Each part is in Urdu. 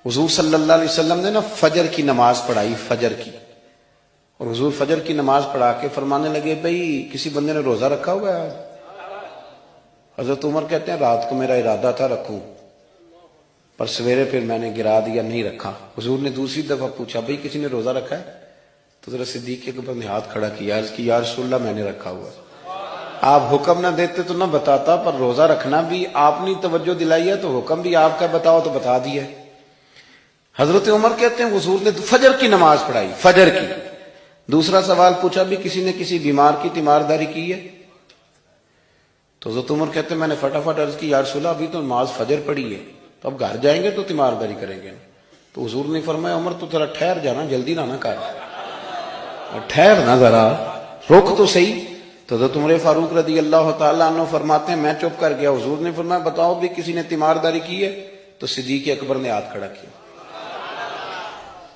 حضور صلی اللہ علیہ وسلم نے نا فجر کی نماز پڑھائی، فجر کی، اور حضور فجر کی نماز پڑھا کے فرمانے لگے بھئی کسی بندے نے روزہ رکھا ہوا ہے؟ حضرت عمر کہتے ہیں رات کو میرا ارادہ تھا رکھوں، پر سویرے پھر میں نے گرا دیا، نہیں رکھا۔ حضور نے دوسری دفعہ پوچھا بھئی کسی نے روزہ رکھا ہے؟ تو ذرا صدیق کے اوپر نے ہاتھ کھڑا کیا، عرض کی یا رسول اللہ میں نے رکھا ہوا ہے۔ آپ حکم نہ دیتے تو نہ بتاتا، پر روزہ رکھنا بھی آپ نے توجہ دلائی ہے تو حکم بھی آپ کا بتاؤ تو بتا دیا۔ حضرت عمر کہتے ہیں حضور نے فجر کی نماز پڑھائی، فجر کی۔ دوسرا سوال پوچھا بھی کسی نے کسی بیمار کی تیمارداری کی ہے؟ تو حضرت عمر کہتے ہیں میں نے فٹافٹ عرض کی یا رسول اللہ ابھی تو نماز فجر پڑھی ہے، تو اب گھر جائیں گے تو تیمارداری کریں گے۔ تو حضور نے فرمایا عمر تو ذرا ٹھہر جانا، جلدی نہ کر، ٹھہر نہ، ذرا رک تو صحیح۔ تو حضرت عمر فاروق رضی اللہ تعالیٰ عنہ فرماتے ہیں میں چپ کر گیا، حضور نے فرمایا بتاؤ بھی کسی نے تیمارداری کی ہے؟ تو صدیق اکبر نے ہاتھ کھڑا کیا،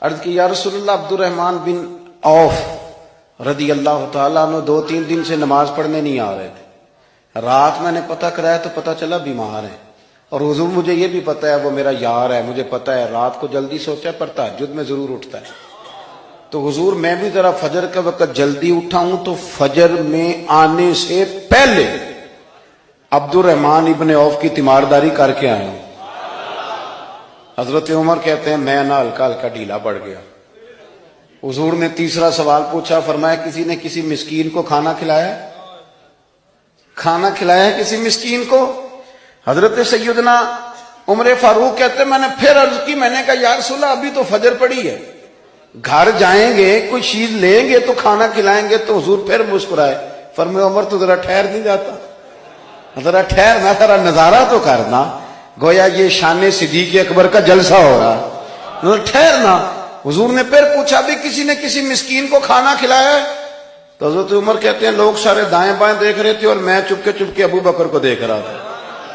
عرض کی یا رسول اللہ عبد الرحمن بن عوف رضی اللہ تعالیٰ عنہ 2-3 دن سے نماز پڑھنے نہیں آ رہے تھے، رات میں نے پتہ کرایا تو پتہ چلا بیمار ہے، اور حضور مجھے یہ بھی پتہ ہے وہ میرا یار ہے، مجھے پتہ ہے رات کو جلدی سوچا پر تہجد میں ضرور اٹھتا ہے، تو حضور میں بھی ذرا فجر کا وقت جلدی اٹھا ہوں تو فجر میں آنے سے پہلے عبد الرحمن ابن عوف کی تیمارداری کر کے آیا ہوں۔ حضرت عمر کہتے ہیں میں نہ ہلکا ہلکا ڈھیلا پڑ گیا۔ حضور نے تیسرا سوال پوچھا، فرمایا کسی نے کسی مسکین کو کھانا کھلایا؟ کھانا کھلایا کسی مسکین کو؟ حضرت سیدنا عمر فاروق کہتے ہیں میں نے پھر عرض کی، میں نے کہا یا رسول اللہ ابھی تو فجر پڑی ہے، گھر جائیں گے کوئی چیز لیں گے تو کھانا کھلائیں گے۔ تو حضور پھر مسکرائے، فرمایا عمر تو ذرا ٹھہر نہیں جاتا، ذرا ٹھہر نہ، ذرا نظارہ تو کرنا، گویا یہ شان صدیق اکبر کا جلسہ ہو رہا، ٹھہرنا۔ حضور نے پھر پوچھا بھی کسی نے کسی مسکین کو کھانا کھلایا ہے؟ تو حضرت عمر کہتے ہیں لوگ سارے دائیں بائیں دیکھ رہے تھے اور میں چپ کے ابو بکر کو دیکھ رہا تھا،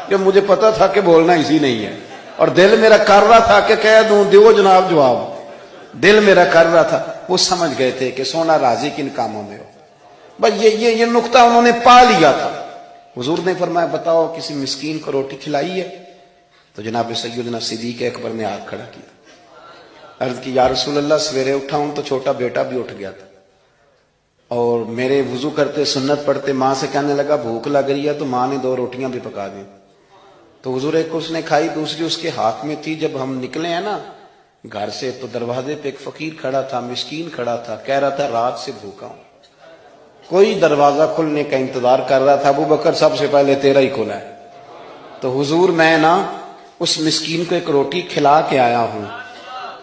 کہ مجھے پتا تھا کہ بولنا اسی نہیں ہے، اور دل میرا کر رہا تھا کہ کہہ دوں دیو جناب جواب، دل میرا کر رہا تھا۔ وہ سمجھ گئے تھے کہ سونا راضی کن کاموں میں ہو، بس یہ نقطہ انہوں نے پا لیا تھا۔ حضور نے فرمایا بتاؤ کسی مسکین کو روٹی کھلائی ہے؟ تو جناب سیدنا صدیق اکبر نے ہاتھ کھڑا کیا، عرض کی یا رسول اللہ سویرے اٹھا ہوں تو چھوٹا بیٹا بھی اٹھ گیا تھا، اور میرے وضو کرتے سنت پڑھتے ماں سے کہنے لگا بھوک لگ رہی ہے، تو ماں نے 2 روٹیاں بھی پکا دیں، تو حضور ایک اس نے کھائی دوسری اس کے ہاتھ میں تھی۔ جب ہم نکلے ہیں نا گھر سے تو دروازے پہ ایک فقیر کھڑا تھا، مسکین کھڑا تھا، کہہ رہا تھا رات سے بھوکا ہوں، کوئی دروازہ کھلنے کا انتظار کر رہا تھا، ابو بکر سب سے پہلے تیرا ہی کھلا ہے۔ تو حضور میں نا اس مسکین کو ایک روٹی کھلا کے آیا ہوں۔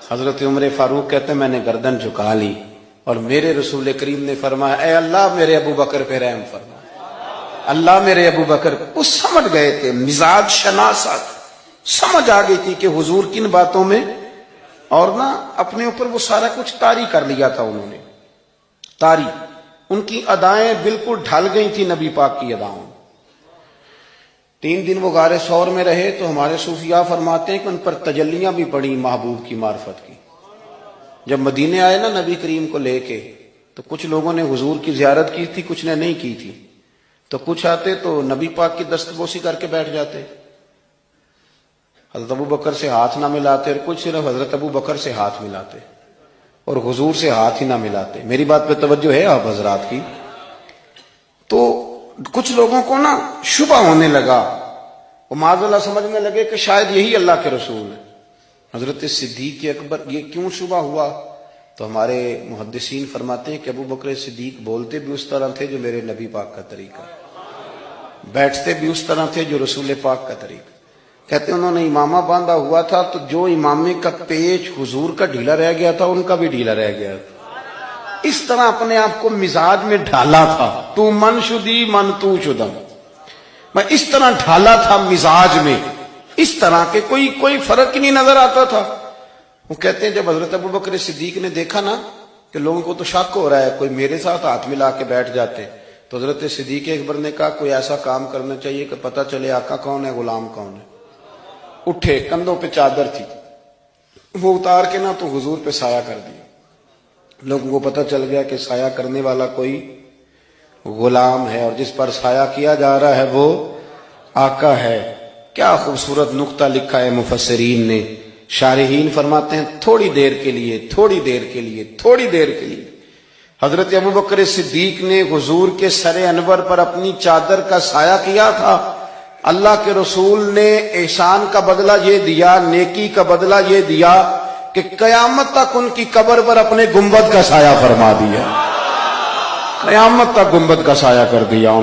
حضرت عمر فاروق کہتے ہیں میں نے گردن جھکا لی، اور میرے رسول کریم نے فرمایا اے اللہ میرے ابو بکر پہ رحم فرما، اللہ میرے ابو بکر۔ وہ سمجھ گئے تھے، مزاج شناست سمجھ آ گئی تھی کہ حضور کن باتوں میں، اور نا اپنے اوپر وہ سارا کچھ طاری کر لیا تھا انہوں نے، طاری، ان کی ادائیں بالکل ڈھل گئی تھی نبی پاک کی اداؤں۔ 3 دن وہ غار ثور میں رہے تو ہمارے صوفیاء فرماتے ہیں کہ ان پر تجلیاں بھی پڑی محبوب کی معرفت کی۔ جب مدینے آئے نا نبی کریم کو لے کے، تو کچھ لوگوں نے حضور کی زیارت کی تھی، کچھ نے نہیں کی تھی، تو کچھ آتے تو نبی پاک کی دستبوسی کر کے بیٹھ جاتے، حضرت ابو بکر سے ہاتھ نہ ملاتے، اور کچھ صرف حضرت ابو بکر سے ہاتھ ملاتے اور حضور سے ہاتھ ہی نہ ملاتے۔ میری بات پہ توجہ ہے آپ حضرات کی؟ تو کچھ لوگوں کو نا شبہ ہونے لگا، وہ معاذ اللہ سمجھنے لگے کہ شاید یہی اللہ کے رسول ہے۔ حضرت صدیق اکبر، یہ کیوں شبہ ہوا؟ تو ہمارے محدثین فرماتے ہیں کہ ابو بکر صدیق بولتے بھی اس طرح تھے جو میرے نبی پاک کا طریقہ، بیٹھتے بھی اس طرح تھے جو رسول پاک کا طریقہ۔ کہتے ہیں انہوں نے امامہ باندھا ہوا تھا تو جو امامے کا پیچ حضور کا ڈھیلا رہ گیا تھا ان کا بھی ڈھیلا رہ گیا تھا، اس طرح اپنے آپ کو مزاج میں ڈھالا تھا، تو من شدی من تو شدم، میں اس طرح ڈھالا تھا مزاج میں، اس طرح کہ کوئی فرق ہی نہیں نظر آتا تھا۔ وہ کہتے ہیں جب حضرت ابو بکر صدیق نے دیکھا نا کہ لوگوں کو تو شک ہو رہا ہے، کوئی میرے ساتھ ہاتھ ملا کے بیٹھ جاتے، تو حضرت صدیق اکبر نے کہا کوئی ایسا کام کرنا چاہیے کہ پتہ چلے آقا کون ہے غلام کون ہے۔ اٹھے، کندھوں پہ چادر تھی، وہ اتار کے نا تو حضور پہ سایہ کر دیا، لوگوں کو پتہ چل گیا کہ سایہ کرنے والا کوئی غلام ہے، اور جس پر سایہ کیا جا رہا ہے وہ آقا ہے۔ کیا خوبصورت نقطہ لکھا ہے مفسرین نے، شارحین فرماتے ہیں تھوڑی دیر کے لیے، تھوڑی دیر کے لیے، تھوڑی دیر کے لیے حضرت ابوبکر صدیق نے حضور کے سر انور پر اپنی چادر کا سایہ کیا تھا۔ اللہ کے رسول نے احسان کا بدلہ یہ دیا، نیکی کا بدلہ یہ دیا کہ قیامت تک ان کی قبر پر اپنے گنبد کا سایہ فرما دیا، قیامت تک گنبد کا سایہ کر دیا۔